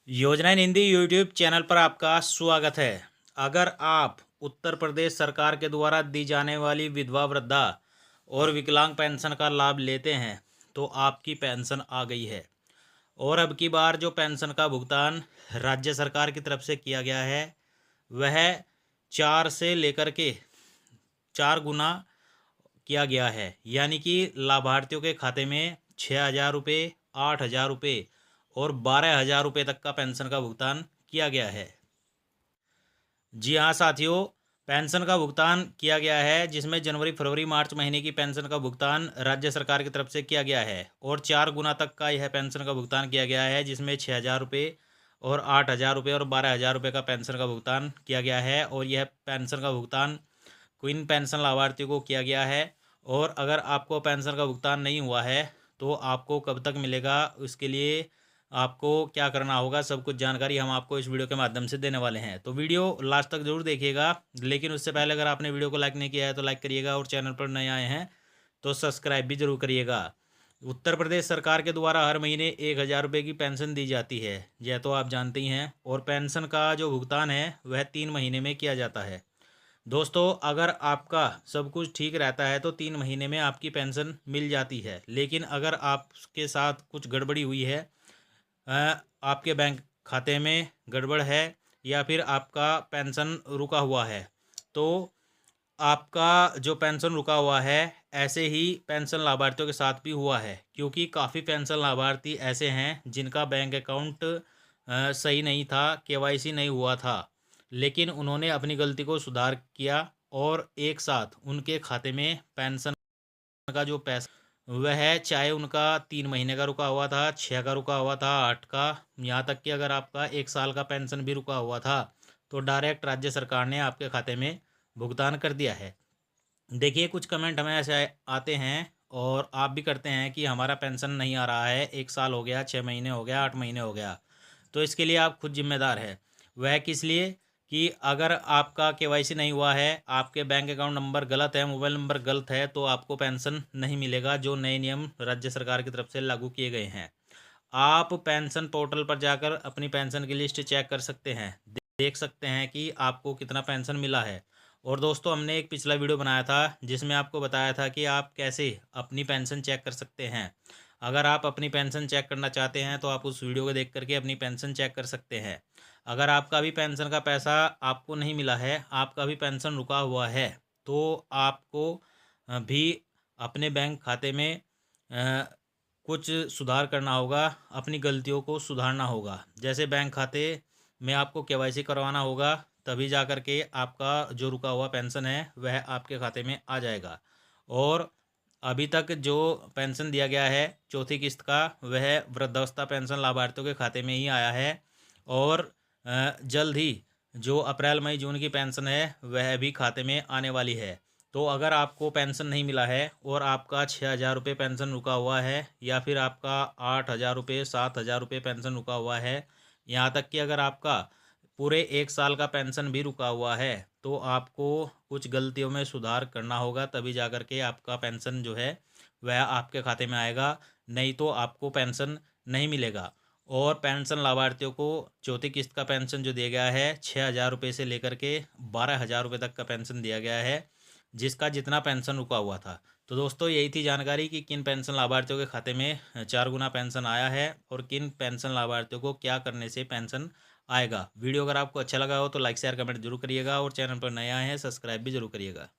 योजना इन Hindi YouTube channel पर आपका स्वागत है। अगर आप उत्तर प्रदेश सरकार के द्वारा दी जाने वाली विधवा वृद्धा और विकलांग पेंशन का लाभ लेते हैं तो आपकी पेंशन आ गई है। और अब की बार जो पेंशन का भुगतान राज्य सरकार की तरफ से किया गया है वह 4 से लेकर के 4 गुना किया गया है, यानी कि लाभार्थियों के खाते में 6,000 रुपये, 8,000 रुपये और 12,000 रुपये तक का पेंशन का भुगतान किया गया है। जी हाँ साथियों, पेंशन का भुगतान किया गया है जिसमें जनवरी, फरवरी, मार्च महीने की पेंशन का भुगतान राज्य सरकार की तरफ से किया गया है और 4 गुना तक का यह पेंशन का भुगतान किया गया है, जिसमें 6,000 रुपये और 8,000 रुपये और 12,000 रुपये का पेंशन का भुगतान किया गया है। और यह पेंशन का भुगतान क्वीन पेंशन लाभार्थियों को किया गया है। और अगर आपको पेंशन का भुगतान नहीं हुआ है तो आपको कब तक मिलेगा, उसके लिए आपको क्या करना होगा, सब कुछ जानकारी हम आपको इस वीडियो के माध्यम से देने वाले हैं। तो वीडियो लास्ट तक जरूर देखिएगा, लेकिन उससे पहले अगर आपने वीडियो को लाइक नहीं किया है तो लाइक करिएगा और चैनल पर नए आए हैं तो सब्सक्राइब भी जरूर करिएगा। उत्तर प्रदेश सरकार के द्वारा हर महीने 1,000 रुपये की पेंशन दी जाती है, यह तो आप जानते ही हैं। और पेंशन का जो भुगतान है वह 3 महीने में किया जाता है। दोस्तों, अगर आपका सब कुछ ठीक रहता है तो 3 महीने में आपकी पेंशन मिल जाती है, लेकिन अगर आपके साथ कुछ गड़बड़ी हुई है, आपके बैंक खाते में गड़बड़ है या फिर आपका पेंशन रुका हुआ है, तो आपका जो पेंशन रुका हुआ है ऐसे ही पेंशन लाभार्थियों के साथ भी हुआ है, क्योंकि काफ़ी पेंशन लाभार्थी ऐसे हैं जिनका बैंक अकाउंट सही नहीं था, केवाईसी नहीं हुआ था, लेकिन उन्होंने अपनी गलती को सुधार किया और एक साथ उनके खाते में पेंशन का जो पैसा वह, चाहे उनका 3 महीने का रुका हुआ था, 6 का रुका हुआ था, 8 का, यहाँ तक कि अगर आपका 1 साल का पेंशन भी रुका हुआ था तो डायरेक्ट राज्य सरकार ने आपके खाते में भुगतान कर दिया है। देखिए, कुछ कमेंट हमें ऐसे आते हैं और आप भी करते हैं कि हमारा पेंशन नहीं आ रहा है, 1 साल हो गया, 6 महीने हो गया, 8 महीने हो गया। तो इसके लिए आप खुद जिम्मेदार है। वह किस लिए कि अगर आपका केवाईसी नहीं हुआ है, आपके बैंक अकाउंट नंबर गलत है, मोबाइल नंबर गलत है, तो आपको पेंशन नहीं मिलेगा, जो नए नियम राज्य सरकार की तरफ से लागू किए गए हैं। आप पेंशन पोर्टल पर जाकर अपनी पेंशन की लिस्ट चेक कर सकते हैं, देख सकते हैं कि आपको कितना पेंशन मिला है। और दोस्तों, हमने एक पिछला वीडियो बनाया था जिसमें आपको बताया था कि आप कैसे अपनी पेंशन चेक कर सकते हैं। अगर आप अपनी पेंशन चेक करना चाहते हैं तो आप उस वीडियो को देख करके अपनी पेंशन चेक कर सकते हैं। अगर आपका भी पेंशन का पैसा आपको नहीं मिला है, आपका भी पेंशन रुका हुआ है, तो आपको भी अपने बैंक खाते में कुछ सुधार करना होगा, अपनी गलतियों को सुधारना होगा। जैसे बैंक खाते में आपको केवाईसी करवाना होगा, तभी जा कर के आपका जो रुका हुआ पेंशन है वह आपके खाते में आ जाएगा। और अभी तक जो पेंशन दिया गया है चौथी किस्त का, वह वृद्धावस्था पेंशन लाभार्थियों के खाते में ही आया है। और जल्द ही जो अप्रैल, मई, जून की पेंशन है वह भी खाते में आने वाली है। तो अगर आपको पेंशन नहीं मिला है और आपका 6,000 रुपये पेंशन रुका हुआ है, या फिर आपका 8,000 रुपये, 7,000 रुपये पेंशन रुका हुआ है, यहाँ तक कि अगर आपका पूरे 1 साल का पेंशन भी रुका हुआ है, तो आपको कुछ गलतियों में सुधार करना होगा, तभी जा कर के आपका पेंशन जो है वह आपके खाते में आएगा, नहीं तो आपको पेंशन नहीं मिलेगा। और पेंशन लाभार्थियों को चौथी किस्त का पेंशन जो दिया गया है, 6,000 रुपये से लेकर के 12,000 रुपये तक का पेंशन दिया गया है, जिसका जितना पेंशन रुका हुआ था। तो दोस्तों, यही थी जानकारी कि किन पेंशन लाभार्थियों के खाते में 4 गुना पेंशन आया है और किन पेंशन लाभार्थियों को क्या करने से पेंशन आएगा। वीडियो अगर आपको अच्छा लगा हो तो लाइक, शेयर, कमेंट जरूर करिएगा और चैनल पर नए आए हैं सब्सक्राइब भी जरूर करिएगा।